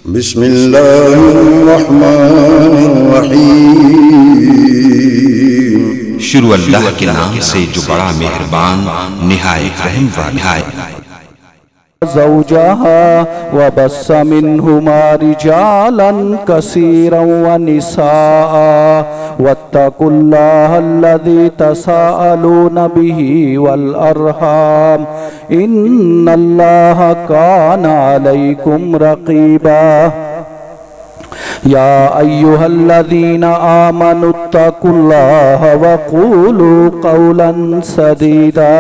बिस्मिल्लाहिर्रहमानिर्रहीम। शुरू अल्लाह के नाम से जो बड़ा मेहरबान निहायत रहम वाला है। ज़ौजहा व बस्सा मिन्हुमा रिजालन कसीरन व निसाआ वत्तकुल्लाहल्लज़ी तसाअलून बिही वल अरहाम इन्नल्लाहा काना अलैकुम रक़ीबा। या अय्युहल्लज़ीना आमनुत्तकुल्लाहा व क़ूलू क़ौलन सदीदा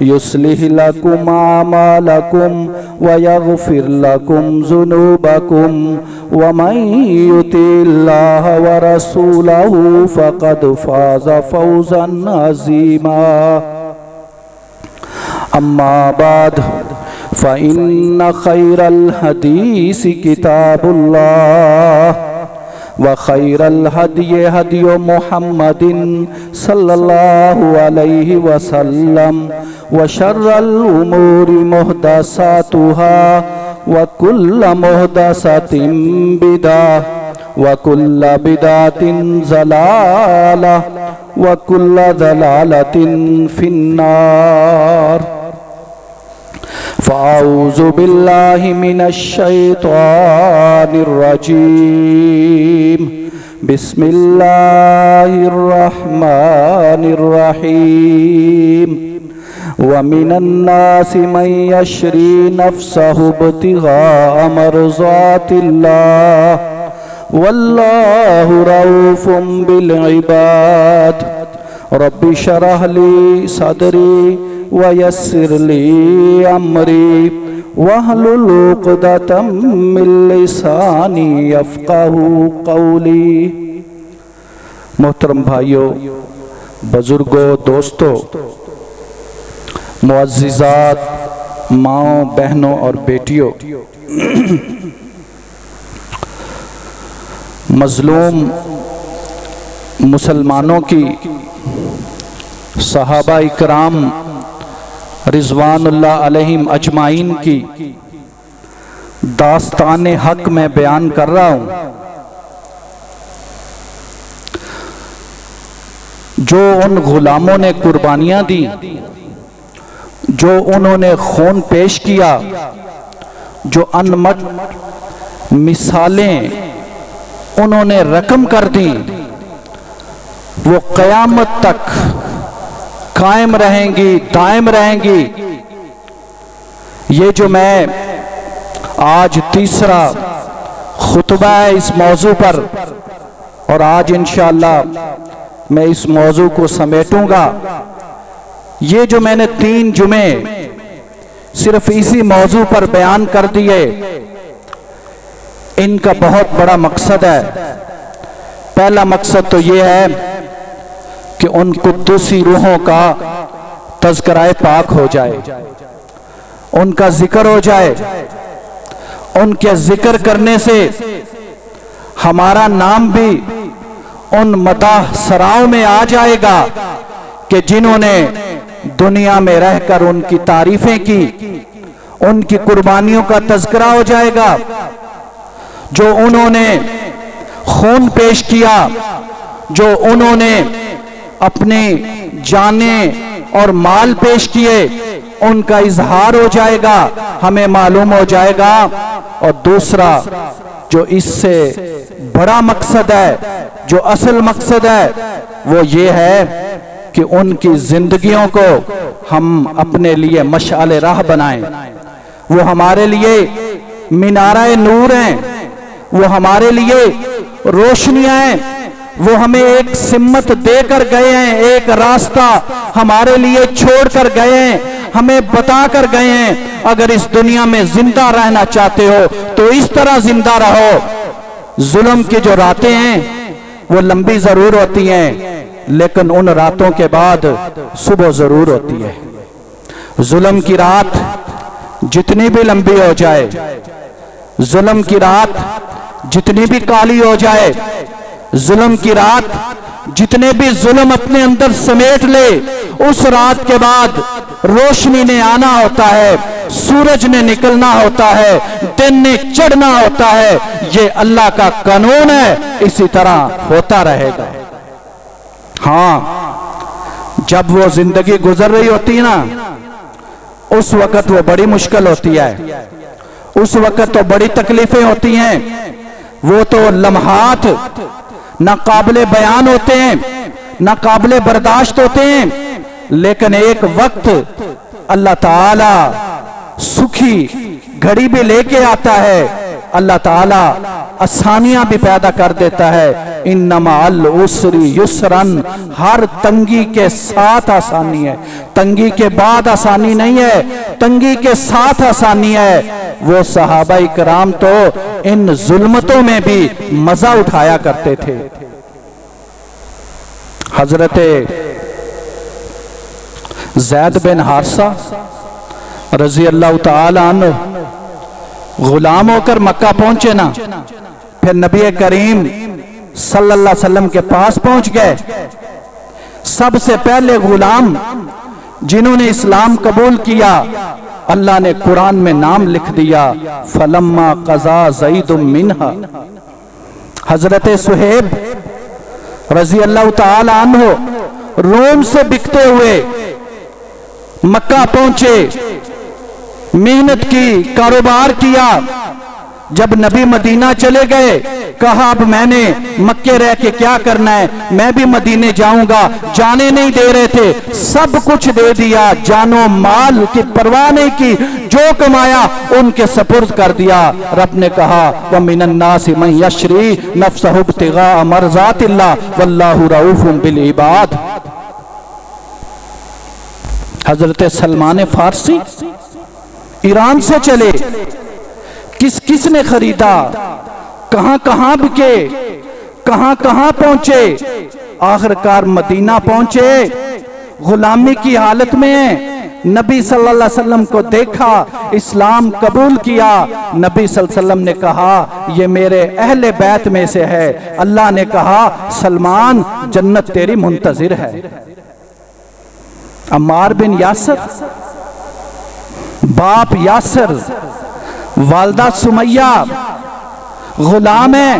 युस्लिह लकुम आमालकुम व यग़फिर लकुम ज़ुनूबकुम व मन युतिल्लाह व रसूलहु फ़क़द फ़ाज़ फ़ौज़न अज़ीमा। अम्मा बाद फ़इन्न खैरल हदीस किताबुल्लाह व खैरल हदी हदी मुहम्मदिन सल्लल्लाहु अलैहि वसल्लम व शर्रल उमूरि मुहदसातुहा व कुल्ल मुहदसातिन बिदअह व कुल्ल बिदअतिन ज़लाला व कुल्ल ज़लालतिन फिन्नार। फ़अऊज़ु बिल्लाहि मिनश शैतानिर्रजीम। बिस्मिल्लाहिर्रहमानिर्रहीम। व मिनन्नासि मन यश्री नफ्सहु इब्तिग़ाअ मर्ज़ातिल्लाह वल्लाहु रऊफ़ुम बिल इबाद। रब्बि शरह ली सदरी व यस्सिर ली अमरी वहलुल उक़दतम मिन लिसानी यफ़क़हू क़ौली। मोहतरम भाइयों, बुजुर्गों, दोस्तों, मुअज़्ज़िज़ात, माओं, बहनों और बेटियों, मज़लूम मुसलमानों की सहाबा इकराम रिज़वानुल्लाह अलैहिम अजमाइन की दास्तान हक में बयान कर रहा हूँ। जो उन गुलामों ने कुर्बानियाँ दी, जो उन्होंने खून पेश किया, जो अनमट मिसालें उन्होंने रकम कर दी, वो क़यामत तक कायम रहेंगी, दायम रहेंगी। ये जो मैं आज तीसरा खुतबा है इस मौजू पर, और आज इंशाअल्लाह मैं इस मौजू को समेटूंगा। ये जो मैंने 3 जुमे सिर्फ इसी मौजू पर बयान कर दिए, इनका बहुत बड़ा मकसद है। पहला मकसद तो ये है कि उन कुद्दूसी रूहों का तज़किराए पाक हो जाए, उनका जिक्र हो जाए। उनके जिक्र करने से हमारा नाम भी उन मदाह सराओं में आ जाएगा कि जिन्होंने दुनिया में रहकर उनकी तारीफें की, उनकी कुर्बानियों का तज़किरा हो जाएगा। जो उन्होंने खून पेश किया, जो उन्होंने अपने जाने और माल पेश किए, उनका इजहार हो जाएगा, हमें मालूम हो जाएगा। और दूसरा जो इससे बड़ा मकसद है, जो असल मकसद है, वो ये है कि उनकी जिंदगियों को हम अपने लिए मशाल राह बनाएं। वो हमारे लिए मीनारे नूर हैं, वो हमारे लिए रोशनियां हैं। वो हमें एक सिम्मत देकर गए हैं, एक रास्ता हमारे लिए छोड़ कर गए हैं, हमें बता कर गए हैं। अगर इस दुनिया में जिंदा रहना चाहते हो तो इस तरह जिंदा रहो। जुल्म की जो रातें हैं वो लंबी जरूर होती हैं, लेकिन उन रातों के बाद सुबह जरूर होती है। जुल्म की रात जितनी भी लंबी हो जाए, जुल्म की रात जितनी भी काली हो जाए, जुल्म की रात जितने भी जुल्म अपने अंदर समेट ले, उस रात के बाद रोशनी ने आना होता है, सूरज ने निकलना होता है, दिन ने चढ़ना होता है। ये अल्लाह का कानून है, इसी तरह होता रहेगा। हाँ, जब वो जिंदगी गुजर रही होती है ना, उस वक्त वो बड़ी मुश्किल होती है, उस वक्त तो बड़ी तकलीफें होती हैं। वो तो लम्हात ना काबिले बयान होते हैं, ना काबिले बर्दाश्त होते हैं। लेकिन एक वक्त अल्लाह ताला सुखी घड़ी भी लेके आता है, अल्लाह ताला आसानियां भी पैदा कर देता है। इन्नमा अल उसरी युसरन, हर तंगी के साथ आसानी है, तंगी के बाद आसानी नहीं है, तंगी के साथ आसानी है। वो सहाबाई कराम तो इन जुल्मतों में भी मजा उठाया करते थे। हजरत ज़ैद बिन हारिसा रजी अल्लाह ताला अन्हु गुलाम होकर मक्का पहुंचे ना, फिर नबी करीम सल्लल्लाहु अलैहि वसल्लम के पास पहुंच गए। सबसे पहले गुलाम जिन्होंने इस्लाम कबूल किया, अल्लाह ने कुरान में नाम लिख दिया, फलम्मा क़ज़ा ज़ैदुम मिन्हा। हजरत सुहेब रजी अल्लाह ताला अन्हु रोम से बिकते हुए मक्का पहुंचे, मेहनत की, कारोबार किया। जब नबी मदीना चले गए, कहा अब मैंने मक्के रह के क्या करना है, मैं भी मदीने जाऊंगा। जाने नहीं दे रहे थे, सब कुछ दे दिया, जानो माल की परवाह नहीं की, जो कमाया उनके सपुर्द कर दिया। रब ने कहा व मिनन नासि मन यशरी नफ्सहु इब्तिगा मरज़ातिल्लाह वल्लाहु रऊफुम बिल इबाद। हजरत सलमान फारसी ईरान से चले, किस ने खरीदा, कहां कहां बिके, कहां कहां पहुंचे, आखिरकार मदीना पहुंचे। गुलामी की हालत में नबी सल्लल्लाहु अलैहि वसल्लम को देखा, इस्लाम कबूल किया। नबी सल्लल्लाहु अलैहि वसल्लम ने कहा ये मेरे अहले बैत में से है। अल्लाह ने कहा सलमान जन्नत तेरी मुंतजिर है। अम्मार बिन यासर, बाप यासर, वालदा सुमैया गुलाम है,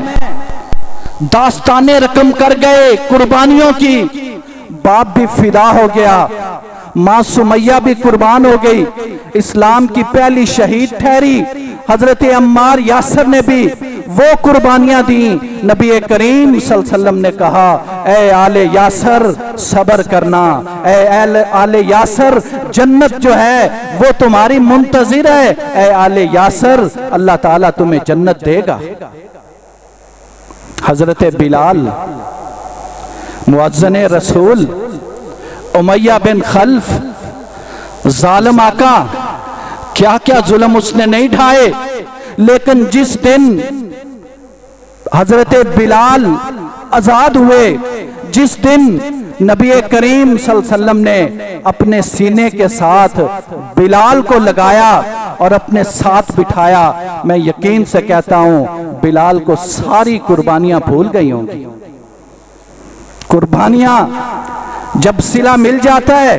दास्ताने रकम कर गए कुर्बानियों की। बाप भी फिदा हो गया, मां सुमैया भी कुर्बान हो गई, इस्लाम की पहली शहीद ठहरी। हजरत अम्मार यासर ने भी वो कुर्बानियां दी। नबी करीम सल्लल्लाहु अलैहि वसल्लम ने कहा ए आले यासर सब्र करना, ए आले यासर जन्नत जो है वो तुम्हारी मुंतजिर है। ए आले यासर अल्लाह ताला तुम्हें जन्नत देगा। हजरत बिलाल मुअज्जिन रसूल उमैया बिन खल्फ जालिम आका, क्या क्या जुल्म उसने नहीं ढाए, लेकिन जिस दिन हजरत बिलाल आजाद हुए, जिस दिन नबी करीम सल्लल्लाहु अलैहि वसल्लम ने अपने सीने के साथ बिलाल को लगाया और अपने साथ बिठाया, मैं यकीन से कहता हूं बिलाल को सारी कुर्बानियां भूल गई होंगी। कुर्बानियां जब सिला मिल जाता है,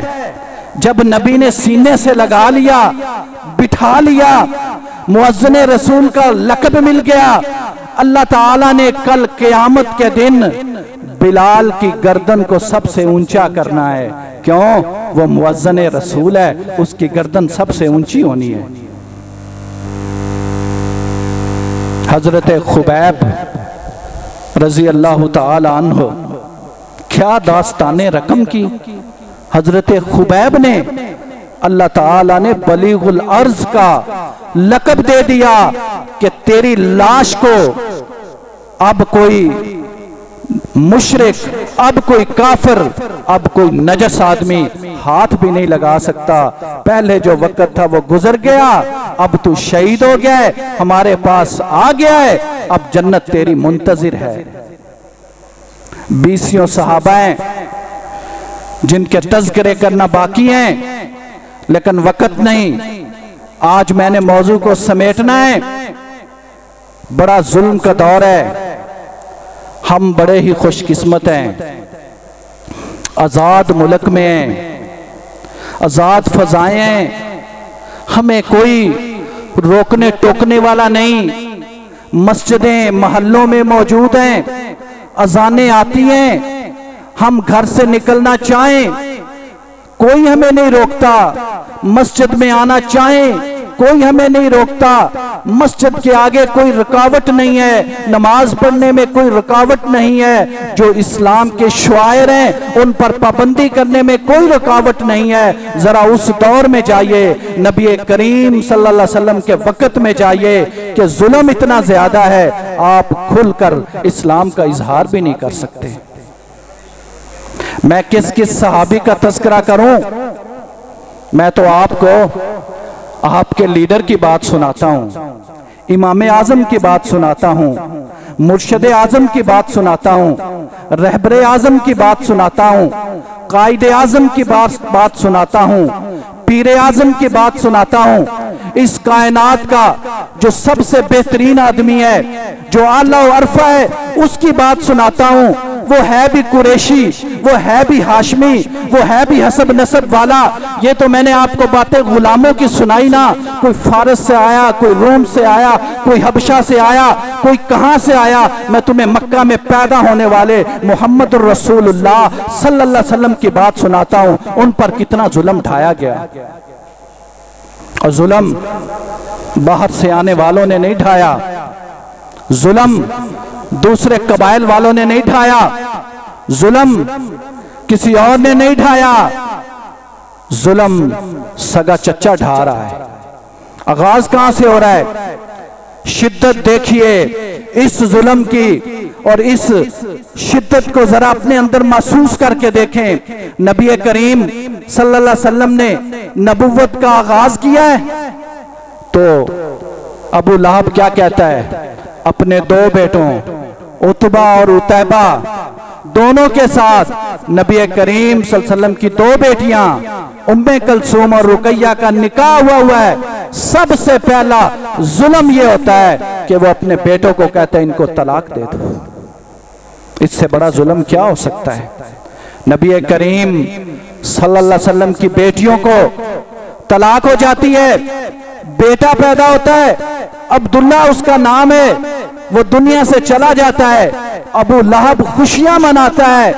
जब नबी ने सीने से लगा लिया, बिठा लिया, मुअज्जिन रसूल का लक़ब मिल गया, अल्लाह ताला ने कल क़यामत के दिन बिलाल की गर्दन को सबसे ऊंचा करना है। क्यों? वो मुअज्जिन रसूल है, उसकी गर्दन सबसे ऊंची होनी है। हजरत खुबैब रजी अल्लाह ताला अन्हु, क्या दास्ताने रकम की। हजरत खुबैब ने अल्लाह ताला ने बलीगुल अर्ज का लक़ब दे दिया कि तेरी लाश को अब कोई मुशरिक, अब कोई काफिर, अब कोई नजस आदमी हाथ भी नहीं लगा सकता। पहले जो वक्त था वो गुजर गया, अब तू शहीद हो गया है, हमारे पास आ गया है, अब जन्नत तेरी मुंतजिर है। 20 सहाबाएं जिनके तज़किरे करना बाकी हैं, लेकिन वक्त नहीं। आज मैंने मौजू को समेटना है। बड़ा जुल्म का दौर है, हम बड़े ही खुशकिस्मत हैं, आजाद मुल्क में हैं, आजाद फजाएं, हमें कोई रोकने टोकने वाला नहीं। मस्जिदें मोहल्लों में मौजूद हैं, अजानें आती हैं, हम घर से निकलना चाहें कोई हमें नहीं रोकता, मस्जिद में आना चाहें कोई हमें नहीं रोकता, मस्जिद के आगे कोई रुकावट नहीं है, नमाज पढ़ने में कोई रुकावट नहीं है। जो इस्लाम के शुआयर हैं उन पर पाबंदी करने में कोई रुकावट नहीं है। जरा उस दौर में जाइए, नबी करीम सल्लल्लाहु अलैहि वसल्लम के वक्त में जाइए कि जुल्म इतना ज्यादा है, आप खुलकर इस्लाम का इजहार भी नहीं कर सकते। मैं किस किस सहाबी का तस्करा करूं? मैं तो आपको आपके लीडर की बात सुनाता हूं, इमाम आजम की बात सुनाता हूं, मुर्शिद आजम की बात सुनाता हूं, रहबर आजम की बात सुनाता हूं, कायद आजम की बात सुनाता हूं, पीर आजम की बात सुनाता हूं। इस कायनात का जो सबसे बेहतरीन आदमी है, जो आला अरफा है, उसकी बात सुनाता हूं। वो है भी कुरैशी, वो है भी हाशमी, वो है भी हसब नसब वाला। ये तो मैंने आपको बातें गुलामों की सुनाई ना, कोई फारस से आया, कोई रोम से आया, कोई हबशा से आया, कोई कहां से आया। मैं तुम्हें मक्का में पैदा होने वाले मोहम्मद रसूलुल्लाह सल्लल्लाहु अलैहि वसल्लम की बात सुनाता हूं। उन पर कितना जुल्म ढाया गया, और जुल्म बाहर से आने वालों ने नहीं ढाया, जुल्म दूसरे कबाइल वालों ने नहीं ढाया, जुल्म किसी और ने नहीं ढाया, जुल्म सगा चच्चा ढा रहा है। आगाज कहां से हो रहा है? शिद्दत देखिए इस जुल्म की, और इस शिद्दत को जरा अपने अंदर महसूस करके देखें। नबी करीम सल्लल्लाहु अलैहि वसल्लम ने नबुव्वत का आगाज किया है तो अबू लहब क्या कहता है? अपने दो बेटों उतबा और उतैबा दोनों के साथ नबी करीम सल्लल्लाहु अलैहि वसल्लम की दो बेटियां उम्मे कलसूम और रुकैया का निकाह हुआ है। सबसे पहला जुल्म ये होता है कि वो अपने बेटों को कहते हैं इनको तलाक दे दो। इससे बड़ा जुल्म क्या हो सकता है? नबी करीम सल्लल्लाहु अलैहि वसल्लम की बेटियों को तलाक हो जाती है, बेटा पैदा होता है, अब्दुल्ला उसका नाम है, वो दुनिया से चला जाता है। अबू लहब खुशियां मनाता है,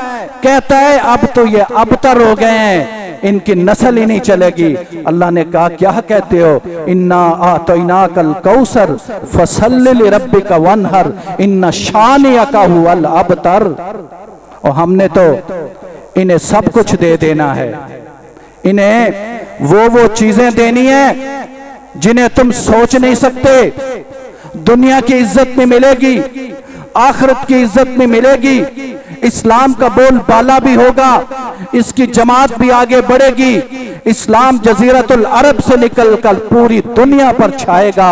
कहता है अब तो ये अबतर हो गए हैं, इनकी नस्ल ही नहीं चलेगी। अल्लाह ने कहा क्या कहते हो? इन्ना आतैनाकल कौसर फसल्लि लिरब्बिका वनहर इन्ना शानिअका हुवल अबतर। और हमने तो इन्हें सब कुछ दे देना है, इन्हें वो चीजें देनी है जिन्हें तुम सोच नहीं सकते। दुनिया की इज्जत में मिलेगी, आखिरत की इज्जत में मिलेगी, इस्लाम का बोल बाला भी होगा, इसकी जमात भी आगे बढ़ेगी, इस्लाम जजीरतुल अरब से निकलकर पूरी दुनिया पर छाएगा,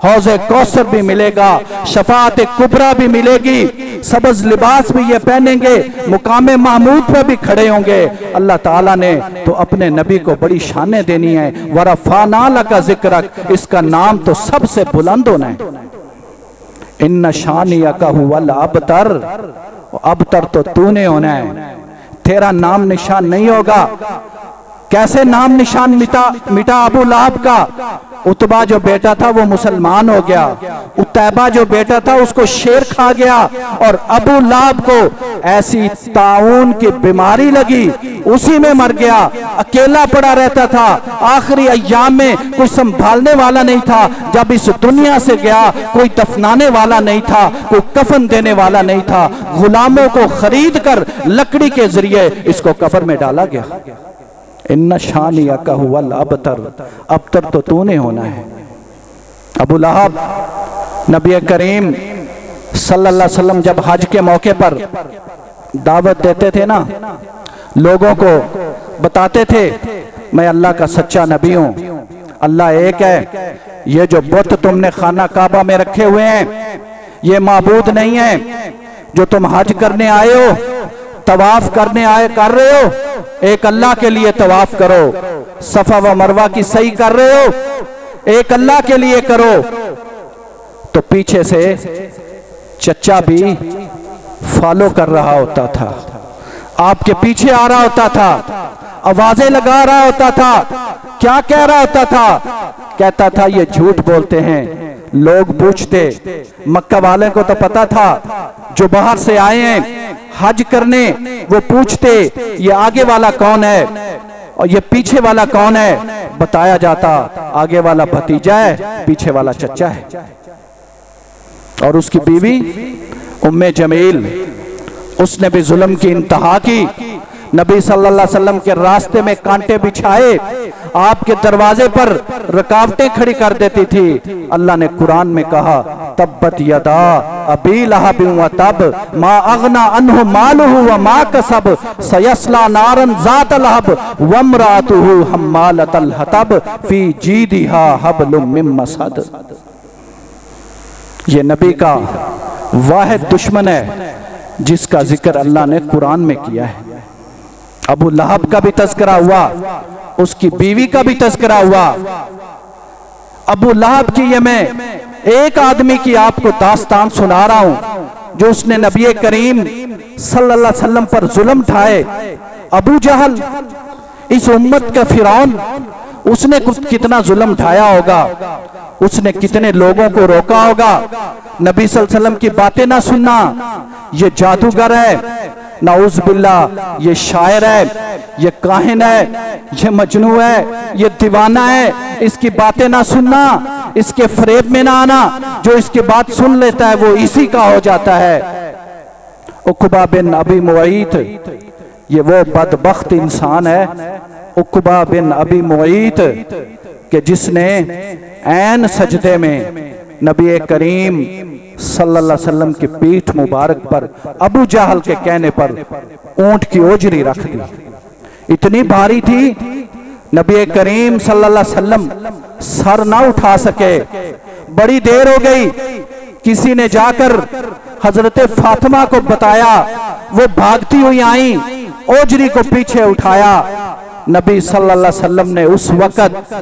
हौज़े कौसर भी मिलेगा, शफाअत कुबरा भी मिलेगी, सबज लिबास भी ये पहनेंगे, मुकामे महमूद पे भी खड़े होंगे। अल्लाह ताला ने तो अपने नबी को बड़ी शानें देनी है। वरफ़अना लका ज़िक्रक, इसका नाम तो सबसे बुलंद होना है। इन्ना शानिअका हुवल अबतर, अबतर तो तूने होना है, तेरा नाम निशान नहीं होगा। कैसे नाम निशान मिटा अबू लहब का? उतबा जो बेटा था वो मुसलमान हो गया, उतैबा जो बेटा था उसको शेर खा गया, और अबू लहब को ऐसी ताउन की बीमारी लगी, उसी में मर गया, अकेला पड़ा रहता था। आखिरी अय्याम में कोई संभालने वाला नहीं था, जब इस दुनिया से गया कोई दफनाने वाला नहीं था, कोई कफन देने वाला नहीं था। गुलामों को खरीद कर लकड़ी के जरिए इसको कब्र में डाला गया। इन्ना शानिअका हुवल अबतर, अबतर तो तूने होना है। अबू लहब नबी करीम सल्लल्लाहु अलैहि वसल्लम जब हज के मौके पर दावत देते थे ना, लोगों को बताते थे मैं अल्लाह का सच्चा नबी हूं, अल्लाह एक है, ये जो बुत तुमने खाना काबा में रखे हुए हैं ये माबूद नहीं है, जो तुम हज करने आए हो, तवाफ करने कर रहे हो, एक अल्लाह के लिए तवाफ करो, सफा व मरवा की सही कर रहे हो, एक अल्लाह के लिए करो। तो पीछे से चच्चा भी फॉलो कर रहा होता था, आपके पीछे आ रहा होता था, आवाजें लगा रहा होता था। क्या कह रहा होता था? कहता था ये झूठ बोलते हैं। लोग पूछते, मक्का वाले को तो पता था, जो बाहर से आए हैं हज करने, वो पूछते ये आगे वाला कौन है और ये पीछे वाला कौन है। बताया जाता आगे वाला भतीजा है, पीछे वाला चचा है। और उसकी बीवी उम्मे जमील, उसने भी जुल्म की इंतहा की। नबी सल्लल्लाहु अलैहि वसल्लम के रास्ते में कांटे बिछाए, आपके दरवाजे पर रुकावटें खड़ी कर देती थी। अल्लाह ने कुरान में कहा, तब्बत यदा अबी लहब व तब मा अगना अन्हु मालुहु व मा कसब सयस्ला नारन ज़ात लहब व इम्राअतुहु हम्मालतल हतब फी जीदिहा हब्लुम मिन मसद। ये नबी का वाहिद दुश्मन है जिसका जिक्र अल्लाह ने कुरान में किया है। अबू लहब का भी तज़किरा हुआ, उसकी बीवी का भी तज़किरा हुआ। अबू लहब की ये मैं एक आदमी की आपको दास्तान सुना रहा हूं जो उसने नबी करीम सल्लल्लाहु अलैहि वसल्लम पर जुल्म ढाए। अबू जहल, इस उम्मत का फिरौन, उसने कितना जुल्म ढाया होगा, उसने कितने लोगों को रोका होगा। नबी सल्लल्लाहु अलैहि वसल्लम की बातें ना सुनना, ये जादूगर है, नाउज़ बिल्लाह, ये शायर है, ये काहिन है, ये मजनू है, ये दीवाना है, इसकी बातें ना सुनना, इसके फरेब में ना आना। जो इसकी बात सुन लेता है वो इसी का हो जाता है। उक़बा बिन अबी मुअय्यित, ये वो बदबख्त इंसान है, उक़बा बिन अबी मुअय्यित, कि जिसने ऐन सजदे में नबी करीम सल्लल्लाहु अलैहि वसल्लम की पीठ मुबारक पर अबू जहल के कहने पर ऊंट की ओजरी रख दी। इतनी भारी थी, नबी करीम सल्लल्लाहु अलैहि वसल्लम सर ना उठा सके। बड़ी देर हो गई, किसी ने जाकर हजरत फातिमा को बताया, वो भागती हुई आई, ओजरी को पीछे उठाया। नबी सल्लल्लाहु अलैहि वसल्लम ने उस वक्त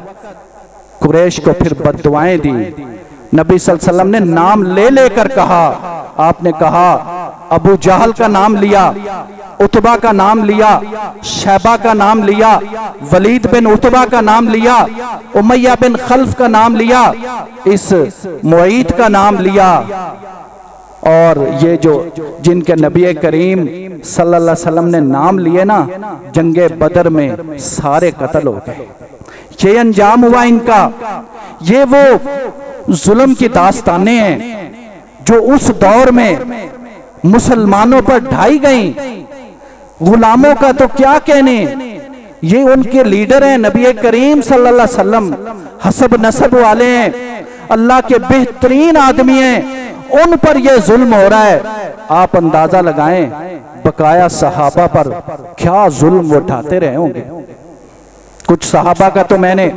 कुरैश को फिर बद्दुआएं दी। नबी सल्लल्लाहु अलैहि वसल्लम ने नाम ले लेकर कहा, आपने कहा अबू जहल का नाम लिया, उतबा का नाम लिया, शैबा का नाम लिया, वलीद बिन उतबा का नाम लिया, उमैया बिन खल्फ का नाम लिया, इस मुअय्यिद का नाम लिया। और ये जो जिनके नबी करीम सल्लल्लाहु अलैहि वसल्लम ने नाम लिए ना, जंगे बदर में सारे कत्ल हो गए। ये अंजाम हुआ इनका। ये वो जुल्म की दास्तानें हैं जो उस दौर में मुसलमानों पर ढाई गई। गुलामों का तो क्या कहने, ये उनके लीडर हैं, नबी करीम सल्लल्लाहु अलैहि वसल्लम हसब नसब वाले हैं, अल्लाह के बेहतरीन आदमी हैं, उन पर यह जुल्म हो रहा है। आप अंदाजा लगाएं बकाया सहाबा पर क्या जुल्म उठाते रहे होंगे। कुछ सहाबा का तो मैंने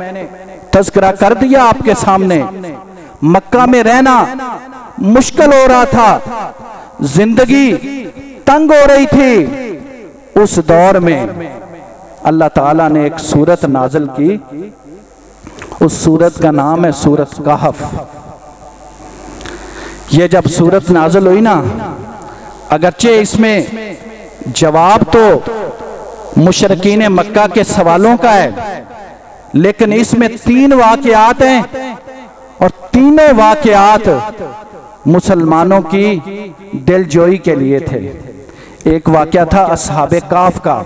तज़किरा कर दिया आपके सामने। मक्का में रहना मुश्किल हो रहा था, जिंदगी तंग हो रही थी। उस दौर में अल्लाह ताला ने एक सूरत नाज़िल की, उस सूरत का नाम है सूरत कहफ। ये जब सूरत नाज़िल हुई ना, अगरचे इसमें जवाब तो मुशरिकीन मक्का के सवालों का है, लेकिन इसमें 3 वाक़यात हैं और तीनों वाक़यात मुसलमानों की दिलजोई के लिए थे। एक वाक़या था असहाबे काफ का।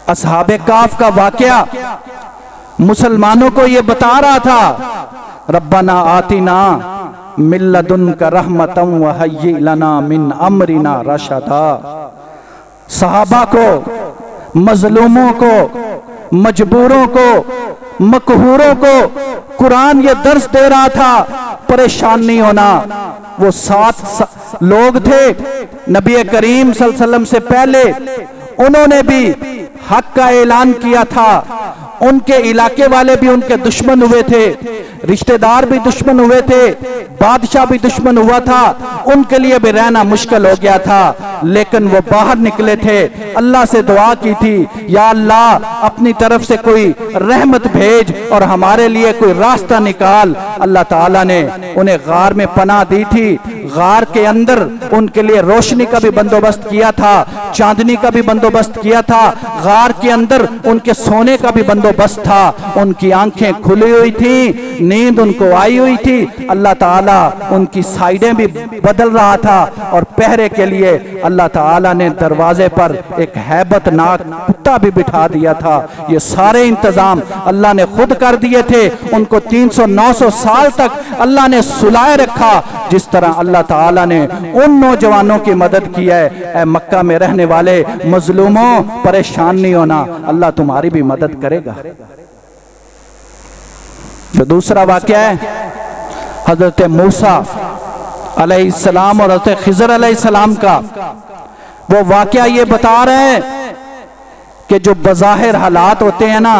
असहाबे काफ का वाक़या मुसलमानों को ये बता रहा था, रब्बना आतिना मिल्लदुनका रहमतम व हय्यि लना मिन अमरिना रशदा। सहाबा को, मजलूमों को, मजबूरों को, मकहूरों को कुरान ये दर्स दे रहा था, परेशान नहीं होना। वो 7 लोग थे नबी करीम सल्लल्लाहु अलैहि वसल्लम से पहले, उन्होंने भी हक का ऐलान किया था। उनके इलाके वाले भी उनके दुश्मन हुए थे, रिश्तेदार भी दुश्मन हुए थे, बादशाह भी दुश्मन हुआ था, उनके लिए भी रहना मुश्किल हो गया था। लेकिन वो बाहर निकले थे, अल्लाह से दुआ की थी, या अल्लाह अपनी तरफ से कोई रहमत भेज और हमारे लिए कोई रास्ता निकाल। अल्लाह ताला ने उन्हें गार में पनाह दी थी। गार के अंदर उनके लिए रोशनी का भी बंदोबस्त किया था, चांदनी का भी बंदोबस्त किया था, गार के अंदर उनके सोने का भी बंदोबस्त था। उनकी आंखें खुली हुई थी, नींद उनको आई हुई थी। अल्लाह ताला उनकी साइडें भी बदल रहा था और पहरे के लिए अल्लाह ताला ने दरवाजे पर एक हैबतनाक कुत्ता भी बिठा दिया था। ये सारे इंतजाम अल्लाह ने खुद कर दिए थे। उनको 300-900 साल तक अल्लाह ने सुलाए रखा। जिस तरह अल्लाह ताला ने उन नौजवानों की मदद की है, ऐ मक्का में रहने वाले मजलूमों, परेशान नहीं होना, अल्लाह तुम्हारी भी मदद करेगा। जो दूसरा वाक़या है हजरत मूसा अलैहिस्सलाम और हजरत खिज़र अलैहिस्सलाम का, वो वाक़या ये बता रहे हैं कि जो बज़ाहिर हालात होते हैं ना,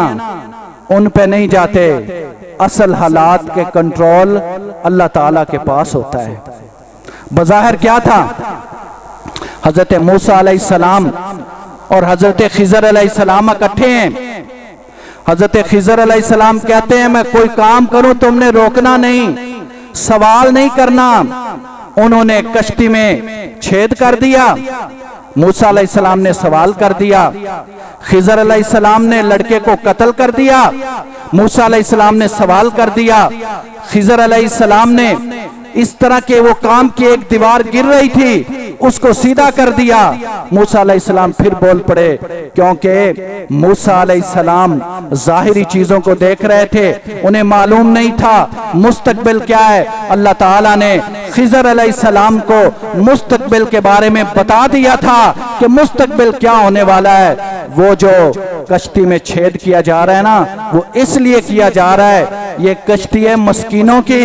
उन पे नहीं जाते। असल हालात के कंट्रोल अल्लाह ताला के पास होता है। बज़ाहिर क्या था? हजरत मूसा अलैहिस्सलाम और हजरत खिज़र अलैहिस्सलाम इकट्ठे हैं। हजरत खिज़र अलैहिस्सलाम कहते हैं मैं कोई काम करूं तुमने रोकना नहीं, सवाल नहीं करना। उन्होंने कश्ती में छेद कर दिया, मूसा अलैहिस्सलाम ने सवाल कर दिया। खिज़र अलैहिस्सलाम ने लड़के को कत्ल कर दिया, मूसा अलैहिस्सलाम ने सवाल कर दिया। खिज़र अलैहिस्सलाम ने इस तरह के वो काम की, एक दीवार गिर रही थी, उसको सीधा कर दिया। मूसा अलैहिस्सलाम फिर बोल पड़े, क्योंकि मूसा अलैहिस्सलाम जाहिरी चीजों को देख रहे थे, उन्हें मालूम नहीं था मुस्तकबिल क्या है। अल्लाह ताला ने खिज़र अलैहिस्सलाम को मुस्तकबिल के बारे में बता दिया था कि मुस्तकबिल क्या होने वाला है। वो जो कश्ती में छेद किया जा रहा है ना, वो इसलिए किया जा रहा है, ये कश्ती है मस्कीनों की।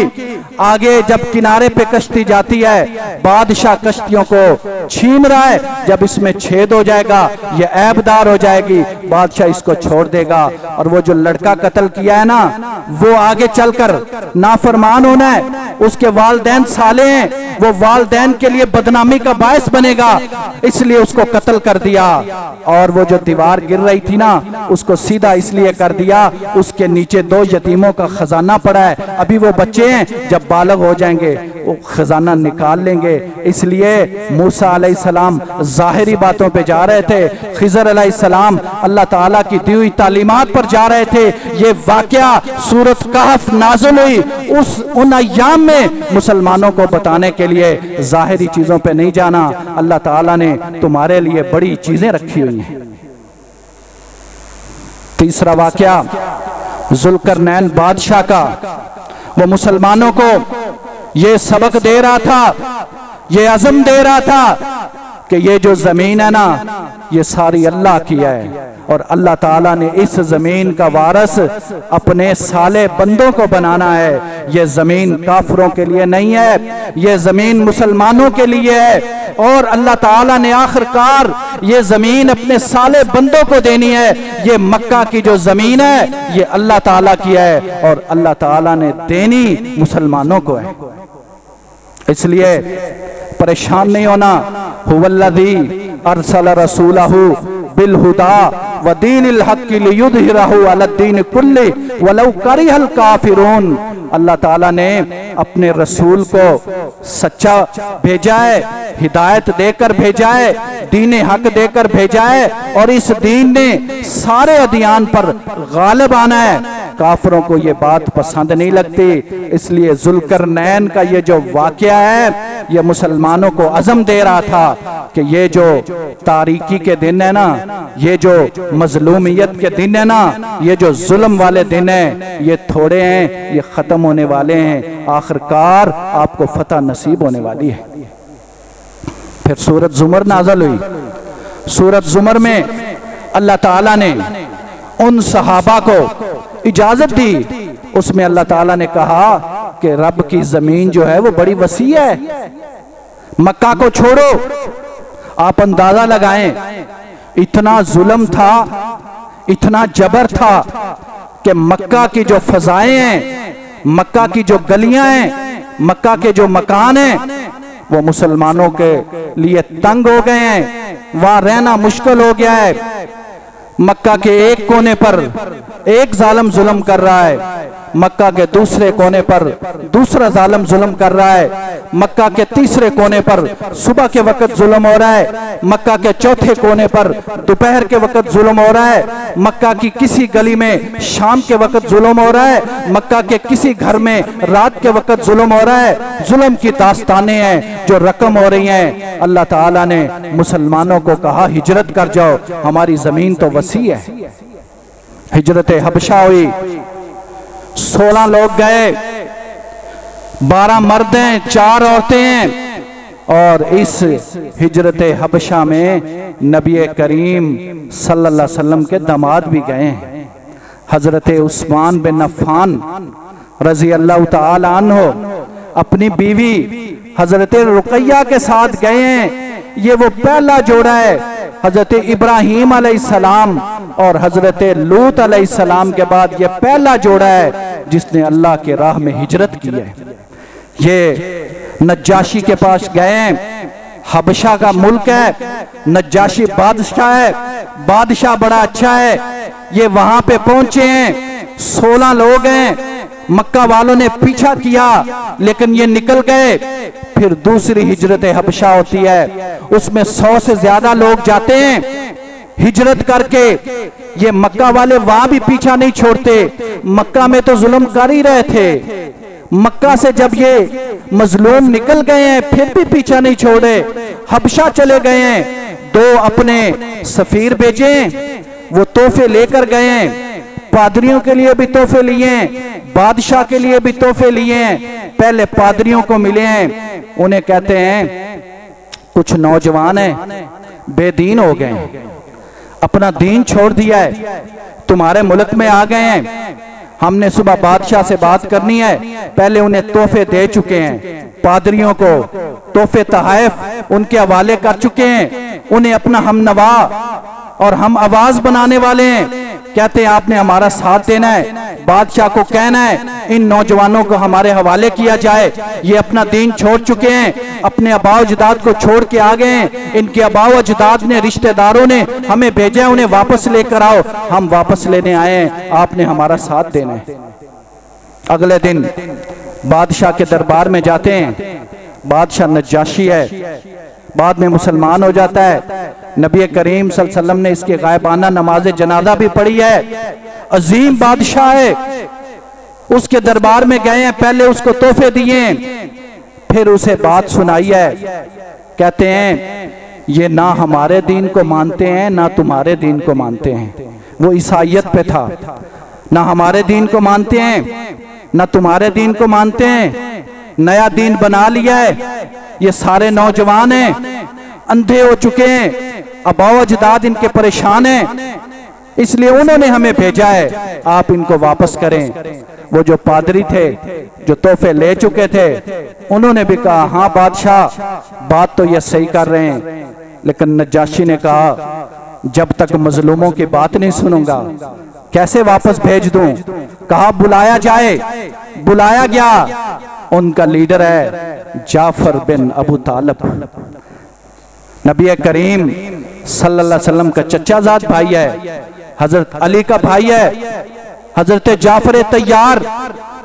आगे जब किनारे पे कश्ती जाती है, बादशाह कश्तियों को छीन रहा है, जब इसमें छेद हो जाएगा, ये ऐबदार हो जाएगी, बादशाह इसको छोड़ देगा। और वो जो लड़का कत्ल किया है ना, वो आगे चलकर नाफरमान होना है, उसके वालिदैन साले हैं, वो वालिदैन के लिए बदनामी का बायस बनेगा, इसलिए उसको कत्ल कर दिया। और वो जो दीवार गिर रही थी ना, उसको सीधा इसलिए कर दिया, उसके नीचे 2 यतीमों का खजाना पड़ा है, अभी वो बच्चे हैं, जब बालग हो जाएंगे वो खजाना निकाल लेंगे। इसलिए मूसा अलैहिस्सलाम जाहिरी बातों पे जा रहे थे, खिज़र अलैहिस्सलाम अल्लाह ताला की दी हुई तालीमात पर जा रहे थे। ये वाकया सूरत कहफ नाज़िल हुई उन अय्याम में मुसलमानों को बताने के लिए, जाहिरी चीजों पे नहीं जाना। अल्लाह ताला ने तुम्हारे लिए बड़ी चीजें रखी हुई हैं। तीसरा वाकया जुल्करनैन बादशाह का, वो मुसलमानों को ये सबक दे रहा था, ये अज़म दे रहा था कि ये जो जमीन है ना, ये सारी अल्लाह की है और अल्लाह ताला ने इस जमीन का वारिस अपने साले बंदों को बनाना है। ये जमीन काफिरों के लिए नहीं है, ये जमीन मुसलमानों के लिए है। और अल्लाह ताला ने आखिरकार ये जमीन अपने साले बंदों को देनी है। ये मक्का की जो जमीन है, ये अल्लाह ताला की है और अल्लाह ताला ने देनी मुसलमानों को है। इसलिए परेशान नहीं होना। हुवल्लज़ी अरसल रसूलहू बिल हुदा व दीनिल हक़्क़ि लियुज़हिरहू अलद्दीन कुल्लि वलौ करिहल काफिरून। अल्लाह ताला ने अपने रसूल को सच्चा भेजा है, हिदायत देकर भेजा है, दीन हक देकर भेजा है और इस दीन ने सारे अदियान पर गालिब आना है। काफिरों को ये बात पसंद नहीं लगती, इसलिए जुल्करनैन का ये जो वाकया है, ये मुसलमानों को अज़म दे रहा था कि ये जो तारीकी के दिन है ना, ये जो मजलूमियत के दिन है ना, ये जो जुल्म वाले दिन है, ये थोड़े हैं, ये खत्म होने वाले हैं। आखिरकार आपको फतह नसीब होने वाली है। फिर सूरत जुमर नाज़िल हुई। सूरत जुमर में अल्लाह ताला ने उन सहाबा को इजाजत दी। उसमें अल्लाह ताला ने कहा कि रब की जमीन जो है वो बड़ी वसी है, मक्का को छोड़ो। आप अंदाजा लगाएं, इतना जुल्म था, इतना जबर था कि मक्का की जो फजाएं हैं, मक्का की जो गलियां हैं, मक्का के जो मकान हैं, वो मुसलमानों के लिए तंग हो गए हैं, वहां रहना मुश्किल हो गया है। मक्का के एक कोने पर एक जालिम जुल्म कर रहा है, मक्का के दूसरे कोने पर दूसरा जालिम जुल्म कर रहा है, मक्का के तीसरे कोने पर सुबह के वक्त जुल्म हो रहा है, मक्का के चौथे कोने पर दोपहर के वक्त जुल्म हो रहा है, मक्का की किसी गली में शाम के वक्त जुल्म हो रहा है, मक्का के किसी घर में रात के वक्त जुल्म हो रहा है। जुल्म की दास्तानें हैं जो रकम हो रही हैं। अल्लाह ताला ने मुसलमानों को कहा हिजरत कर जाओ, हमारी जमीन तो वसी है। हिजरत हबशा हुई, 16 लोग गए, 12 मर्द हैं, 4 औरतें हैं। और इस हिजरत हबशा में नबी करीम सल्लल्लाहु अलैहि वसल्लम के दामाद भी गए हैं। हजरत उस्मान बिन अफ़्फ़ान रजी अल्लाह तआला अन्हु अपनी बीवी हजरत रुकैया के साथ गए हैं। ये वो पहला जोड़ा है, हजरत इब्राहीम अलैहिस्सलाम और हजरत लूत अलैहिस्सलाम के बाद ये पहला जोड़ा है जिसने अल्लाह के राह में हिजरत की है। ये नज्जाशी के पास गए हैं, हबशा का मुल्क है, नज्जाशी बादशाह है, बादशाह बड़ा अच्छा है। ये वहां पे पहुंचे हैं, 16 लोग हैं, मक्का वालों ने पीछा किया लेकिन ये निकल गए। फिर दूसरी हिजरत हबशा होती है, उसमें 100 से ज्यादा लोग जाते हैं हिजरत करके। ये मक्का वाले वहां भी पीछा नहीं छोड़ते, मक्का में तो जुल्म कर ही रहे थे। मक्का से जब ये मजलूम निकल गए हैं फिर भी पीछा नहीं छोड़े, हबशा चले गए हैं। 2 अपने सफीर भेजे, वो तोहफे लेकर गए हैं, पादरियों के लिए भी तोहफे लिए हैं, बादशाह के लिए भी तोहफे लिए हैं। पहले पादरियों को मिले हैं, उन्हें कहते हैं कुछ नौजवान हैं बेदीन हो गए, अपना दीन छोड़ दिया है, तुम्हारे मुल्क में आ गए हैं, हमने सुबह बादशाह से बात करनी है। पहले उन्हें तोहफे दे चुके हैं, पादरियों को तोहफे तहाइफ उनके हवाले कर चुके हैं, उन्हें अपना हमनवा और हम आवाज बनाने वाले हैं। कहते हैं आपने हमारा साथ देना है, बादशाह को कहना है इन नौजवानों को हमारे हवाले किया जाए। ये अपना दीन छोड़ चुके हैं, अपने आबाओ अजदाद को छोड़ के आ गए हैं, इनके आबाओ अजदाद ने, रिश्तेदारों ने हमें भेजा है, उन्हें वापस लेकर आओ। हम वापस लेने आए हैं, आपने हमारा साथ देना है। अगले दिन बादशाह के दरबार में जाते हैं, बादशाह नज्जाशी है, बाद में मुसलमान हो जाता है। नबी करीम सल्लल्लाहु अलैहि वसल्लम ने इसके गायबाना नमाज जनाजा भी पढ़ी है। अजीम बादशाह है, उसके दरबार में गए हैं, पहले उसको तोहफे दिए, फिर उसे बात सुनाई है। कहते हैं ये ना हमारे दीन को मानते हैं ना तुम्हारे दीन को मानते हैं। वो ईसाइयत पे था, ना हमारे दीन को मानते हैं ना तुम्हारे दीन को मानते हैं, नया दीन बना लिया है। ये सारे नौजवान हैं, अंधे हो चुके हैं, आबाओ अजदाद इनके परेशान हैं, इसलिए उन्होंने हमें भेजा है, आप इनको वापस करें। वो जो पादरी थे जो तोहफे ले चुके थे उन्होंने भी कहा हाँ बादशाह बात तो ये सही कर रहे हैं, लेकिन नज्जाशी ने कहा जब तक मजलूमों की बात नहीं सुनूंगा कैसे वापस भेज दूं। कहा बुलाया जाए, बुलाया गया। उनका लीडर है जाफर बिन अबू तालिब, नबी करीम सल्लल्लाहु अलैहि वसल्लम का चचाजाद भाई है, हजरत अली का भाई है, हजरत जाफर तैयार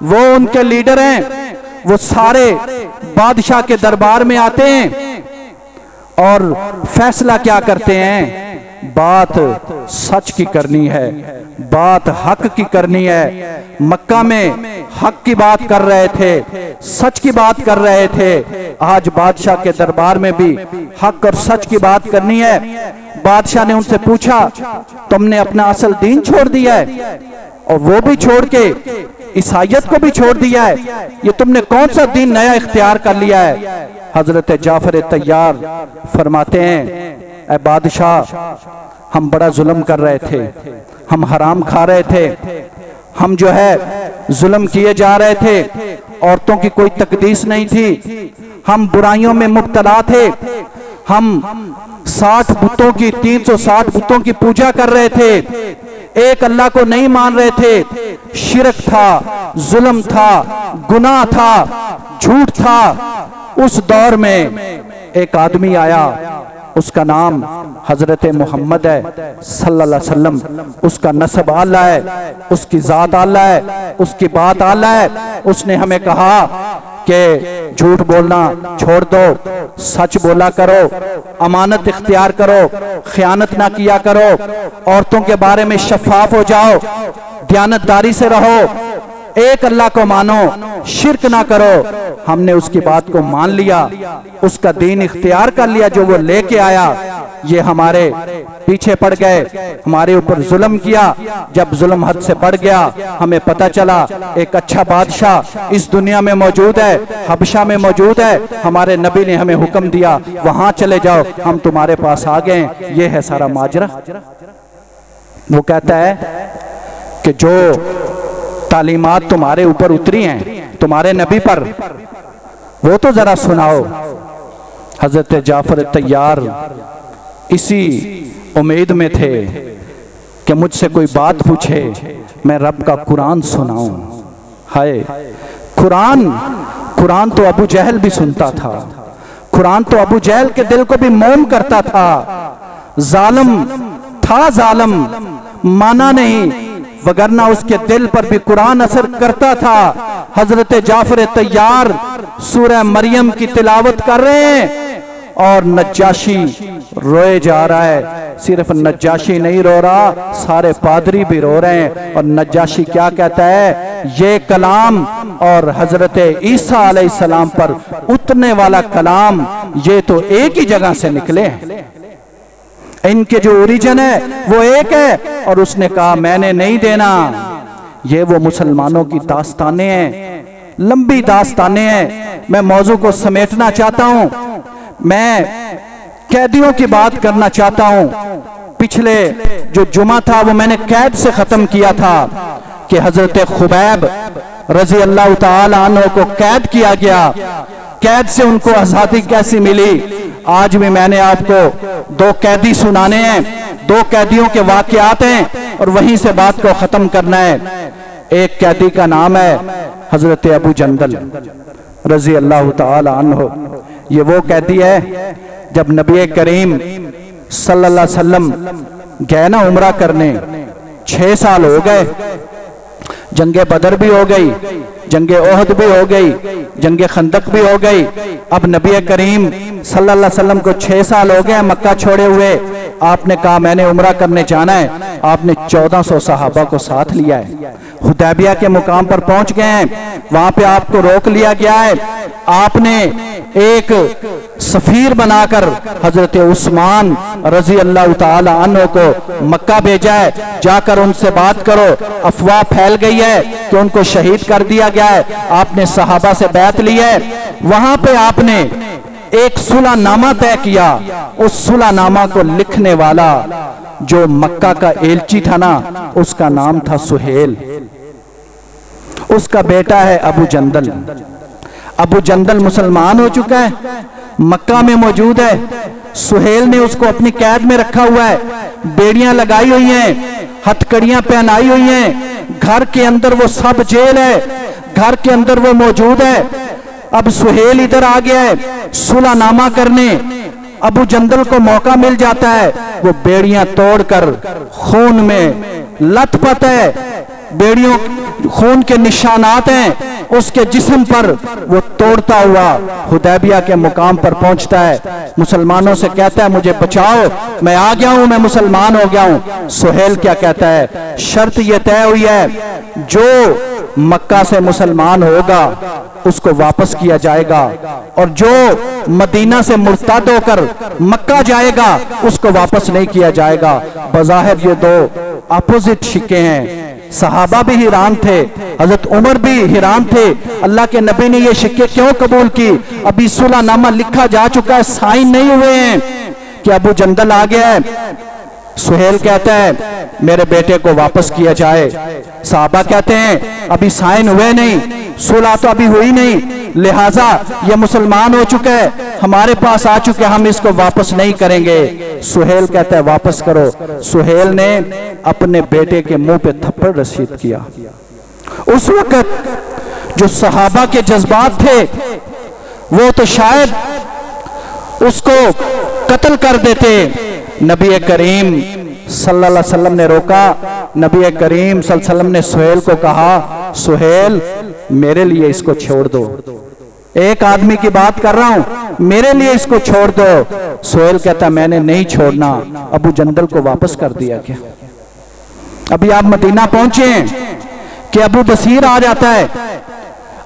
वो उनके लीडर हैं। वो सारे बादशाह के दरबार में आते हैं और फैसला क्या करते हैं, बात सच की करनी है, बात हक की करनी है। मक्का में हक की बात कर रहे थे, सच की बात कर रहे थे, आज बादशाह के दरबार में भी हक और सच की बात करनी है। बादशाह ने उनसे पूछा तुमने अपना असल दीन छोड़ दिया है और वो भी छोड़ के ईसाइयत को भी छोड़ दिया है, ये तुमने कौन सा दीन नया इख्तियार कर लिया है। हजरत जाफर तैयार फरमाते हैं ऐ बादशाह हम बड़ा जुल्म कर रहे थे, हम हराम खा रहे थे, हम जो है जुल्म किए जा रहे थे, औरतों की कोई तकदीस नहीं थी, हम बुराइयों में मुब्तला थे, हम 60 बुतों की 360 बुतों की पूजा कर रहे थे, एक अल्लाह को नहीं मान रहे थे, शिरक था, जुल्म था, गुनाह था, झूठ था, उस दौर में एक आदमी आया, उसका नाम हजरत मोहम्मद है सल्लल्लाहु अलैहि वसल्लम। उसका नस्ब आला है, उसकी जात आला है, उसकी बात आला है। उसने हमें कहा कि झूठ बोलना छोड़ दो, सच बोला करो, अमानत इख्तियार करो, खयानत ना किया करो, औरतों के बारे में शफाफ हो जाओ, दयानतदारी से रहो, एक अल्लाह को मानो, शिरक ना करो। हमने उसकी बात को मान लिया, उसका दीन इख्तियार कर लिया जो वो लेके आया। ये हमारे पीछे पड़ गए, हमारे ऊपर जुल्म किया। जब जुल्म हद से बढ़ गया, हमें पता चला एक अच्छा बादशाह इस दुनिया में मौजूद है, हबशा में मौजूद है। हमारे नबी ने हमें हुक्म दिया, वहां चले जाओ, हम तुम्हारे पास आ गए। ये है सारा माजरा। वो कहता है कि जो तालीमात तुम्हारे ऊपर उतरी हैं, तुम्हारे नबी पर, वो तो जरा सुनाओ। हजरत जाफर तैयार इसी उम्मीद में थे कि मुझसे कोई बात पूछे, मैं रब का कुरान सुनाऊं। हाय, कुरान तो अबू जहल भी सुनता था, कुरान तो अबू जहल के दिल को भी मोम करता था। जालिम था, जालिम माना नहीं, वगरना उसके दिल पर भी कुरान असर करता था। हजरत जाफर तैयार सूरह मरियम की तिलावत कर रहे हैं और नज्जाशी रोए जा रहा है। सिर्फ नज्जाशी नहीं रो रहा, सारे पादरी भी रो रहे हैं। और नज्जाशी क्या कहता है, ये कलाम और हजरत ईसा अलैहिस्सलाम पर उतरने वाला कलाम, ये तो एक ही जगह से निकले हैं, इनके जो ओरिजिन है वो एक है। और उसने कहा मैंने नहीं देना। ये वो मुसलमानों की दास्तानें हैं, लंबी दास्तानें हैं। मैं मौजू को समेटना चाहता हूं, मैं कैदियों की बात करना चाहता हूं। पिछले जो जुमा था वो मैंने कैद से खत्म किया था कि हजरत खुबैब रजी अल्लाह ताला अन्हु को कैद किया गया, कैद से उनको आजादी कैसी मिली। आज भी मैंने आपको दो कैदी सुनाने हैं, दो कैदियों के वाकयात हैं और वहीं से बात को खत्म करना है। एक कैदी का नाम है हजरत अबू जंदल रजी अल्लाह ताला अन्हु। ये वो कैदी है, जब नबी करीम सल्लल्लाहु अलैहि वसल्लम गए ना उम्रा करने, 6 साल हो गए। जंगे बदर भी हो गई, जंगे ओहद भी हो गई, जंगे खंदक भी हो गई। अब नबी करीम सल्लल्लाहु अलैहि वसल्लम को 6 साल हो गए मक्का छोड़े हुए। आपने कहा मैंने उम्रा करने जाना है, आपने 1400 सहाबा को साथ लिया है। हुदैबिया के मुकाम पर पहुंच गए हैं, वहां पे आपको रोक लिया गया है। आपने एक सफीर बनाकर हजरत उस्मान रजी अल्लाह ताला अन्हु को मक्का भेजा है, जाकर उनसे बात करो। अफवाह फैल गई है कि उनको शहीद कर दिया गया है। आपने सहाबा से बैत ली है। वहां पे आपने एक सुलहनामा तय किया। उस सुलहनामा को लिखने वाला जो मक्का का एलची था ना, उसका नाम था सुहेल। उसका बेटा है अबू जंदल। अबू जंदल मुसलमान हो चुका है, मक्का में मौजूद है। सुहेल ने उसको अपनी कैद में रखा हुआ है, बेड़ियां लगाई हुई हैं, हथकड़ियां पहनाई हुई हैं। घर के अंदर वो सब जेल है, घर के अंदर वो मौजूद है। अब सुहेल इधर आ गया है सुलहनामा करने। अबू जंदल को मौका मिल जाता है, वो बेड़ियां तोड़कर खून में लथपथ है, बेड़ियों खून के निशानात हैं उसके जिस्म पर। वो तोड़ता हुआ हुदैबिया के मुकाम पर पहुंचता है, मुसलमानों से कहता है मुझे बचाओ, मैं आ गया हूं, मैं मुसलमान हो गया हूं। सुहेल क्या कहता है, शर्त यह तय हुई है जो मक्का से मुसलमान होगा उसको वापस किया जाएगा, और जो मदीना से मुर्ताद होकर मक्का जाएगा उसको वापस नहीं किया जाएगा। बज़ाहिर ये दो अपोजिट शिक्के हैं। सहाबा भी हैरान थे, हजरत उमर भी हैरान थे, अल्लाह के नबी ने ये शिक्के क्यों कबूल की। अभी सुलहनामा लिखा जा चुका है, साइन नहीं हुए हैं कि अबू जंदल आ गया है। सुहेल कहता है मेरे बेटे को वापस किया जाए। सहाबा कहते हैं अभी साइन हुए नहीं, सुलह तो अभी हुई नहीं, लिहाजा ये मुसलमान हो चुका है, हमारे पास आ चुके, हम इसको वापस नहीं करेंगे। सुहेल कहता है वापस करो। सुहेल ने अपने बेटे के मुंह पे थप्पड़ रसीद किया। उस वक्त जो सहाबा के जज्बात थे वो तो शायद उसको कत्ल कर देते। नबी करीम सल्लल्लाहु अलैहि वसल्लम ने रोका। नबी करीम सल्लल्लाहु अलैहि वसल्लम ने सुहेल को कहा, सुहेल मेरे लिए इसको छोड़ दो, एक आदमी की बात कर रहा हूं, मेरे लिए इसको छोड़ दो। सुहेल कहता मैंने नहीं छोड़ना। अबू जंदल को वापस कर दिया। क्या अभी आप मदीना पहुंचे कि अबू बसीर आ जाता है।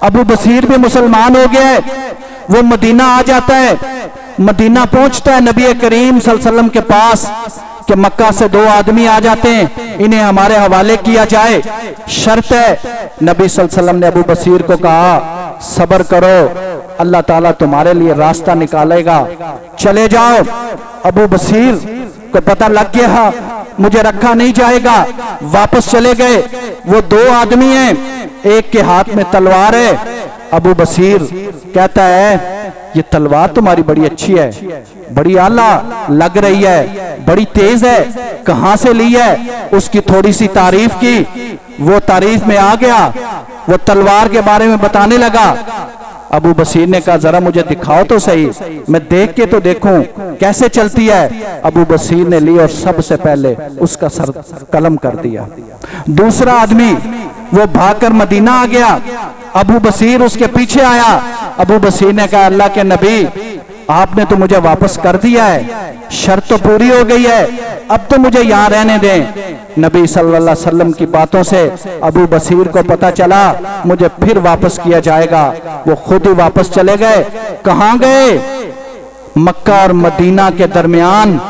अबू बसीर भी मुसलमान हो गया है, वो मदीना आ जाता है। मदीना पहुंचता है नबी करीम सल्लल्लाहु अलैहि वसल्लम के पास कि मक्का से 2 आदमी आ जाते हैं, इन्हें हमारे हवाले किया जाए, शर्त है। नबी सल्लल्लाहु अलैहि वसल्लम ने अबू बसीर को कहा सब्र करो, अल्लाह ताला तुम्हारे लिए रास्ता निकालेगा, चले जाओ। अबू बसीर को पता लग गया मुझे रखा नहीं जाएगा, वापस चले गए। वो 2 आदमी हैं, एक के हाथ में तलवार है। अबू बसीर कहता है ये तलवार तुम्हारी बड़ी अच्छी है, बड़ी आला लग रही है, बड़ी तेज है, कहां से ली है? उसकी थोड़ी सी तारीफ की, वो तारीफ में आ गया, वो तलवार के बारे में बताने लगा। अबू बसीर ने कहा जरा मुझे दिखाओ तो सही, मैं देख के तो देखूं कैसे चलती है। अबू बसीर ने ली और सबसे पहले उसका सर कलम कर दिया। दूसरा आदमी वो भागकर मदीना आ गया, अबू बसीर उसके पीछे आया। अबू बसीर ने कहा अल्लाह के नबी आपने तो मुझे वापस कर दिया है, शर्त तो पूरी हो गई है, अब तो मुझे यहाँ रहने दें। नबी सल्लल्लाहु अलैहि वसल्लम की बातों से अबू बसीर को पता चला मुझे फिर वापस किया जाएगा। वो खुद ही वापस चले गए। कहाँ गए? मक्का और मदीना के दरमियान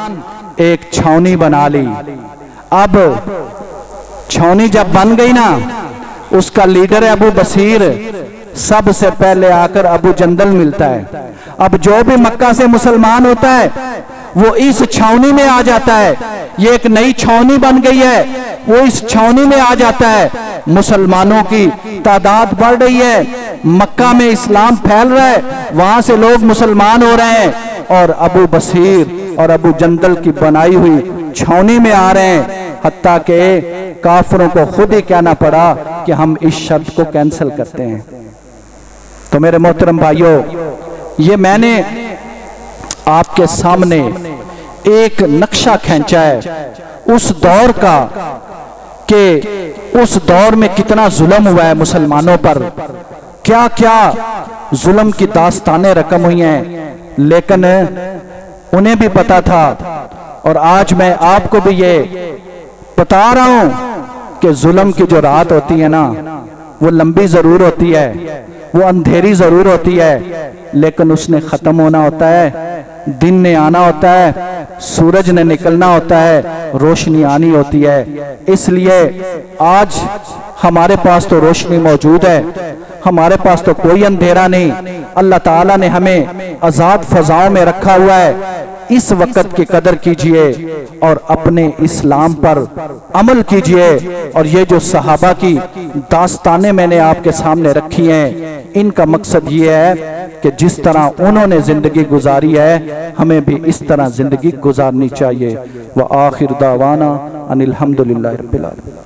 एक छावनी बना ली। अब छावनी जब बन गई ना, उसका लीडर है अबू बसीर, सबसे पहले आकर अबू जंदल मिलता है। अब जो भी मक्का से मुसलमान होता है वो इस छावनी में आ जाता है। ये एक नई छावनी बन गई है, वो इस छावनी में आ जाता है। मुसलमानों की तादाद बढ़ रही है, मक्का में इस्लाम फैल रहा है, वहां से लोग मुसलमान हो रहे हैं और अबू बसीर और अबू जंदल की बनाई हुई छावनी में आ रहे हैं। हत्ता के काफिरों को खुद ही कहना पड़ा कि हम इस शर्त को कैंसिल करते हैं। तो मेरे मोहतरम भाइयों, ये मैंने आपके सामने एक नक्शा खींचा है उस दौर का कि उस दौर में कितना जुल्म हुआ है मुसलमानों पर, क्या क्या जुल्म की दास्तानें रकम हुई हैं, लेकिन उन्हें भी पता था। और आज मैं आपको भी ये बता रहा हूं कि जुल्म की जो रात होती है ना, वो लंबी जरूर होती है, वो अंधेरी जरूर होती है, लेकिन उसने खत्म होना होता है, दिन ने आना होता है, सूरज ने निकलना होता है, रोशनी आनी होती है। इसलिए आज हमारे पास तो रोशनी मौजूद है, हमारे पास तो कोई अंधेरा नहीं। अल्लाह ताला ने हमें आजाद फजाओं में रखा हुआ है। इस वक्त की कदर कीजिए और अपने इस्लाम पर अमल कीजिए। और ये जो सहाबा की दास्तानें मैंने आपके सामने रखी हैं, इनका मकसद ये है कि जिस तरह उन्होंने जिंदगी गुजारी है, हमें भी इस तरह जिंदगी गुजारनी चाहिए। व आखिर दावाना अनिल हम्दुलिल्लाहि रब्बिल आलमीन।